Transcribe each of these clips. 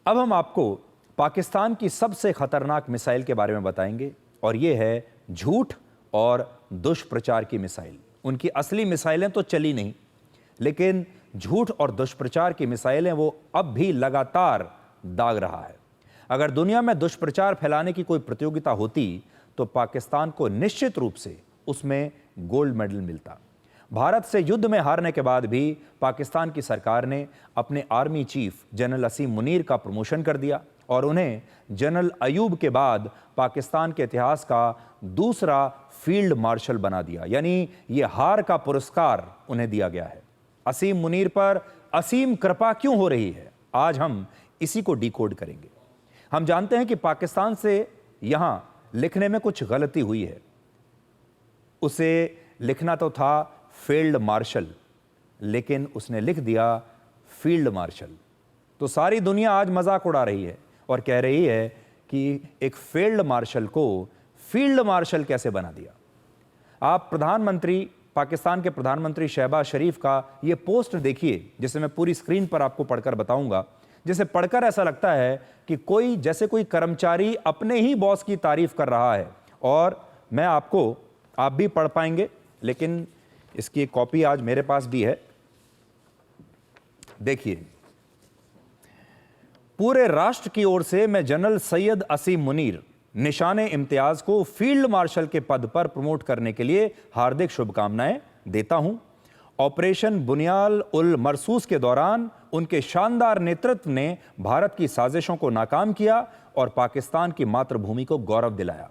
अब हम आपको पाकिस्तान की सबसे खतरनाक मिसाइल के बारे में बताएंगे और ये है झूठ और दुष्प्रचार की मिसाइल। उनकी असली मिसाइलें तो चली नहीं, लेकिन झूठ और दुष्प्रचार की मिसाइलें वो अब भी लगातार दाग रहा है। अगर दुनिया में दुष्प्रचार फैलाने की कोई प्रतियोगिता होती तो पाकिस्तान को निश्चित रूप से उसमें गोल्ड मेडल मिलता। भारत से युद्ध में हारने के बाद भी पाकिस्तान की सरकार ने अपने आर्मी चीफ जनरल असीम मुनीर का प्रमोशन कर दिया और उन्हें जनरल अयूब के बाद पाकिस्तान के इतिहास का दूसरा फील्ड मार्शल बना दिया। यानी ये हार का पुरस्कार उन्हें दिया गया है। असीम मुनीर पर असीम कृपा क्यों हो रही है, आज हम इसी को डिकोड करेंगे। हम जानते हैं कि पाकिस्तान से यहां लिखने में कुछ गलती हुई है। उसे लिखना तो था फील्ड मार्शल, लेकिन उसने लिख दिया फील्ड मार्शल। तो सारी दुनिया आज मजाक उड़ा रही है और कह रही है कि एक फील्ड मार्शल को फील्ड मार्शल कैसे बना दिया। आप पाकिस्तान के प्रधानमंत्री शहबाज शरीफ का ये पोस्ट देखिए, जिसे मैं पूरी स्क्रीन पर आपको पढ़कर बताऊंगा, जिसे पढ़कर ऐसा लगता है कि कोई कर्मचारी अपने ही बॉस की तारीफ कर रहा है। और आप भी पढ़ पाएंगे, लेकिन इसकी एक कॉपी आज मेरे पास भी है। देखिए, पूरे राष्ट्र की ओर से मैं जनरल सैयद असीम मुनीर निशाने इम्तियाज को फील्ड मार्शल के पद पर प्रमोट करने के लिए हार्दिक शुभकामनाएं देता हूं। ऑपरेशन बुनियाल उल मरसूस के दौरान उनके शानदार नेतृत्व ने भारत की साजिशों को नाकाम किया और पाकिस्तान की मातृभूमि को गौरव दिलाया।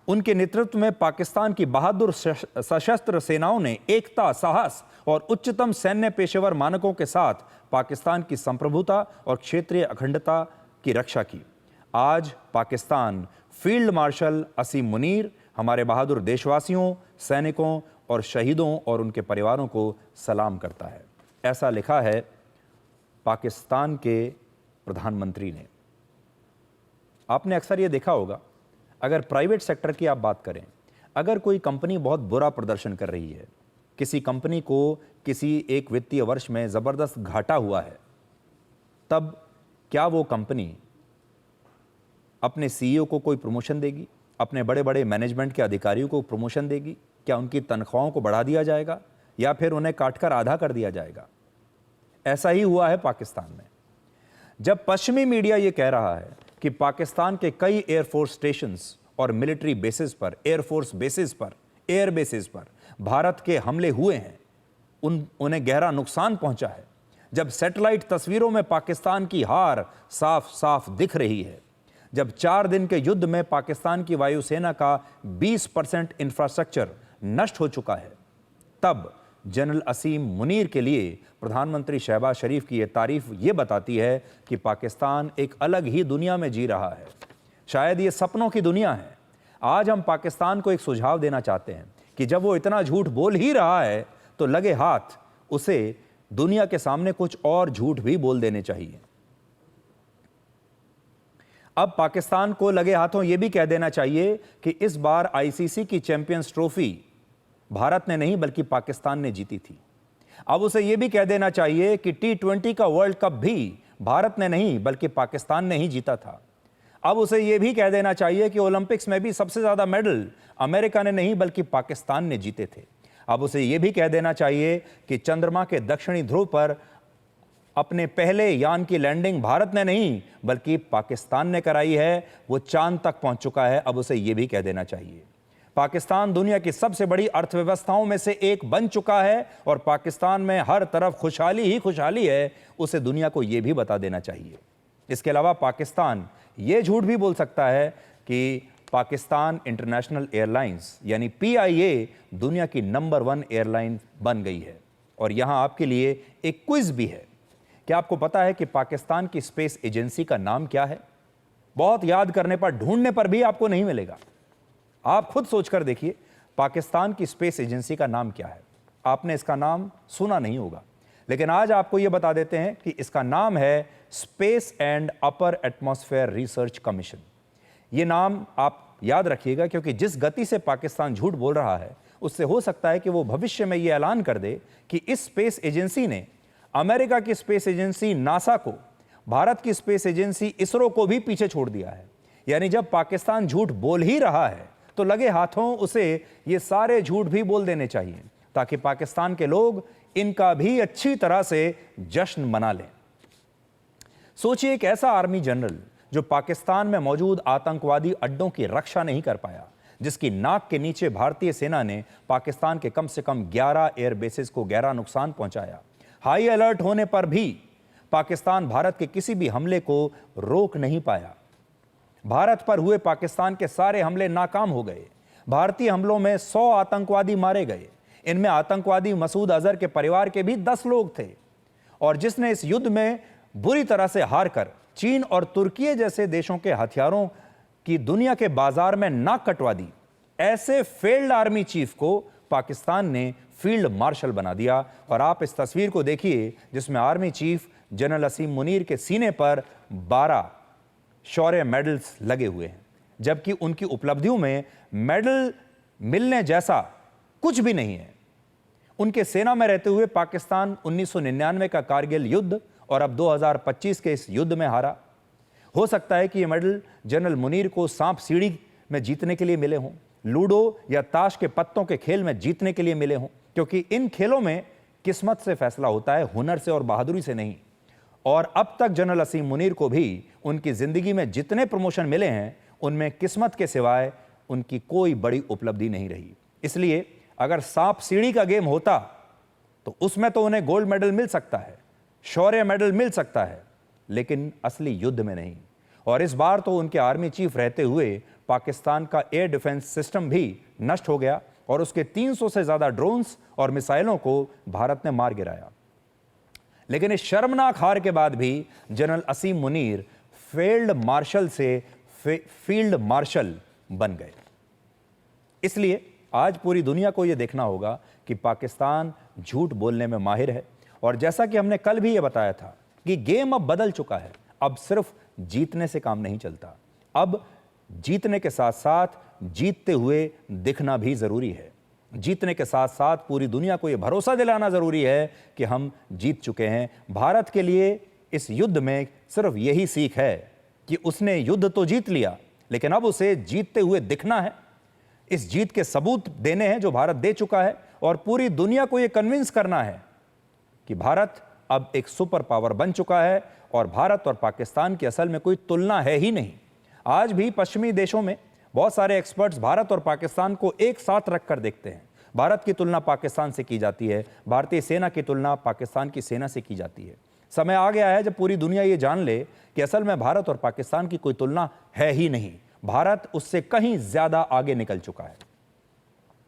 उनके नेतृत्व में पाकिस्तान की बहादुर सशस्त्र सेनाओं ने एकता, साहस और उच्चतम सैन्य पेशेवर मानकों के साथ पाकिस्तान की संप्रभुता और क्षेत्रीय अखंडता की रक्षा की। आज पाकिस्तान फील्ड मार्शल असीम मुनीर हमारे बहादुर देशवासियों, सैनिकों और शहीदों और उनके परिवारों को सलाम करता है। ऐसा लिखा है पाकिस्तान के प्रधानमंत्री ने। आपने अक्सर ये देखा होगा, अगर प्राइवेट सेक्टर की आप बात करें, अगर कोई कंपनी बहुत बुरा प्रदर्शन कर रही है, किसी कंपनी को किसी एक वित्तीय वर्ष में ज़बरदस्त घाटा हुआ है, तब क्या वो कंपनी अपने सीईओ को कोई प्रमोशन देगी? अपने बड़े बड़े मैनेजमेंट के अधिकारियों को प्रमोशन देगी? क्या उनकी तनख्वाहों को बढ़ा दिया जाएगा या फिर उन्हें काटकर आधा कर दिया जाएगा? ऐसा ही हुआ है पाकिस्तान में। जब पश्चिमी मीडिया ये कह रहा है कि पाकिस्तान के कई एयरफोर्स स्टेशंस और मिलिट्री बेसिस पर, एयरफोर्स बेसिस पर, एयर बेसिस पर भारत के हमले हुए हैं, उन्हें गहरा नुकसान पहुंचा है, जब सैटेलाइट तस्वीरों में पाकिस्तान की हार साफ साफ दिख रही है, जब 4 दिन के युद्ध में पाकिस्तान की वायुसेना का 20% इंफ्रास्ट्रक्चर नष्ट हो चुका है, तब जनरल असीम मुनीर के लिए प्रधानमंत्री शहबाज शरीफ की यह तारीफ ये बताती है कि पाकिस्तान एक अलग ही दुनिया में जी रहा है। शायद ये सपनों की दुनिया है। आज हम पाकिस्तान को एक सुझाव देना चाहते हैं कि जब वो इतना झूठ बोल ही रहा है तो लगे हाथ उसे दुनिया के सामने कुछ और झूठ भी बोल देने चाहिए। अब पाकिस्तान को लगे हाथों यह भी कह देना चाहिए कि इस बार आईसीसी की चैंपियंस ट्रॉफी भारत ने नहीं बल्कि पाकिस्तान ने जीती थी। अब उसे यह भी कह देना चाहिए कि T20 का वर्ल्ड कप भी भारत ने नहीं बल्कि पाकिस्तान ने ही जीता था। अब उसे यह भी कह देना चाहिए कि ओलंपिक्स में भी सबसे ज्यादा मेडल अमेरिका ने नहीं बल्कि पाकिस्तान ने जीते थे। अब उसे यह भी कह देना चाहिए कि चंद्रमा के दक्षिणी ध्रुव पर अपने पहले यान की लैंडिंग भारत ने नहीं बल्कि पाकिस्तान ने कराई है, वो चांद तक पहुंच चुका है। अब उसे यह भी कह देना चाहिए पाकिस्तान दुनिया की सबसे बड़ी अर्थव्यवस्थाओं में से एक बन चुका है और पाकिस्तान में हर तरफ खुशहाली ही खुशहाली है। उसे दुनिया को यह भी बता देना चाहिए। इसके अलावा पाकिस्तान यह झूठ भी बोल सकता है कि पाकिस्तान इंटरनेशनल एयरलाइंस यानी PIA दुनिया की नंबर 1 एयरलाइन बन गई है। और यहां आपके लिए एक क्विज भी है। क्या आपको पता है कि पाकिस्तान की स्पेस एजेंसी का नाम क्या है? बहुत याद करने पर, ढूंढने पर भी आपको नहीं मिलेगा। आप खुद सोचकर देखिए, पाकिस्तान की स्पेस एजेंसी का नाम क्या है? आपने इसका नाम सुना नहीं होगा, लेकिन आज आपको यह बता देते हैं कि इसका नाम है space and upper atmosphere research commission. यह नाम आप याद रखिएगा, क्योंकि जिस गति से पाकिस्तान झूठ बोल रहा है उससे हो सकता है कि वो भविष्य में यह ऐलान कर दे कि इस स्पेस एजेंसी ने अमेरिका की स्पेस एजेंसी नासा को भारत की स्पेस एजेंसी इसरो को भी पीछे छोड़ दिया है। यानी जब पाकिस्तान झूठ बोल ही रहा है तो लगे हाथों उसे ये सारे झूठ भी बोल देने चाहिए, ताकि पाकिस्तान के लोग इनका भी अच्छी तरह से जश्न मना लें। सोचिए, एक ऐसा आर्मी जनरल जो पाकिस्तान में मौजूद आतंकवादी अड्डों की रक्षा नहीं कर पाया, जिसकी नाक के नीचे भारतीय सेना ने पाकिस्तान के कम से कम 11 एयरबेसेस को गहरा नुकसान पहुंचाया। हाई अलर्ट होने पर भी पाकिस्तान भारत के किसी भी हमले को रोक नहीं पाया। भारत पर हुए पाकिस्तान के सारे हमले नाकाम हो गए। भारतीय हमलों में 100 आतंकवादी मारे गए। इनमें आतंकवादी मसूद अजहर के परिवार के भी 10 लोग थे। और जिसने इस युद्ध में बुरी तरह से हारकर चीन और तुर्की जैसे देशों के हथियारों की दुनिया के बाजार में नाक कटवा दी, ऐसे फेल्ड आर्मी चीफ को पाकिस्तान ने फील्ड मार्शल बना दिया। और आप इस तस्वीर को देखिए, जिसमें आर्मी चीफ जनरल असीम मुनीर के सीने पर 12 शौर्य मेडल्स लगे हुए हैं, जबकि उनकी उपलब्धियों में मेडल मिलने जैसा कुछ भी नहीं है। उनके सेना में रहते हुए पाकिस्तान 1999 का कारगिल युद्ध और अब 2025 के इस युद्ध में हारा। हो सकता है कि ये मेडल जनरल मुनीर को सांप सीढ़ी में जीतने के लिए मिले हों, लूडो या ताश के पत्तों के खेल में जीतने के लिए मिले हों, क्योंकि इन खेलों में किस्मत से फैसला होता है, हुनर से और बहादुरी से नहीं। और अब तक जनरल असीम मुनीर को भी उनकी जिंदगी में जितने प्रमोशन मिले हैं, उनमें किस्मत के सिवाय उनकी कोई बड़ी उपलब्धि नहीं रही। इसलिए अगर सांप सीढ़ी का गेम होता तो उसमें तो उन्हें गोल्ड मेडल मिल सकता है, शौर्य मेडल मिल सकता है, लेकिन असली युद्ध में नहीं। और इस बार तो उनके आर्मी चीफ रहते हुए पाकिस्तान का एयर डिफेंस सिस्टम भी नष्ट हो गया और उसके 300 से ज्यादा ड्रोन्स और मिसाइलों को भारत ने मार गिराया। लेकिन इस शर्मनाक हार के बाद भी जनरल असीम मुनीर फील्ड मार्शल से फील्ड मार्शल बन गए। इसलिए आज पूरी दुनिया को यह देखना होगा कि पाकिस्तान झूठ बोलने में माहिर है। और जैसा कि हमने कल भी यह बताया था कि गेम अब बदल चुका है। अब सिर्फ जीतने से काम नहीं चलता, अब जीतने के साथ साथ जीतते हुए दिखना भी जरूरी है। जीतने के साथ साथ पूरी दुनिया को यह भरोसा दिलाना जरूरी है कि हम जीत चुके हैं। भारत के लिए इस युद्ध में सिर्फ यही सीख है कि उसने युद्ध तो जीत लिया, लेकिन अब उसे जीतते हुए दिखना है। इस जीत के सबूत देने हैं जो भारत दे चुका है, और पूरी दुनिया को यह कन्विंस करना है कि भारत अब एक सुपर पावर बन चुका है और भारत और पाकिस्तान की असल में कोई तुलना है ही नहीं। आज भी पश्चिमी देशों में बहुत सारे एक्सपर्ट्स भारत और पाकिस्तान को एक साथ रखकर देखते हैं। भारत की तुलना पाकिस्तान से की जाती है, भारतीय सेना की तुलना पाकिस्तान की सेना से की जाती है। समय आ गया है जब पूरी दुनिया ये जान ले कि असल में भारत और पाकिस्तान की कोई तुलना है ही नहीं। भारत उससे कहीं ज्यादा आगे निकल चुका है।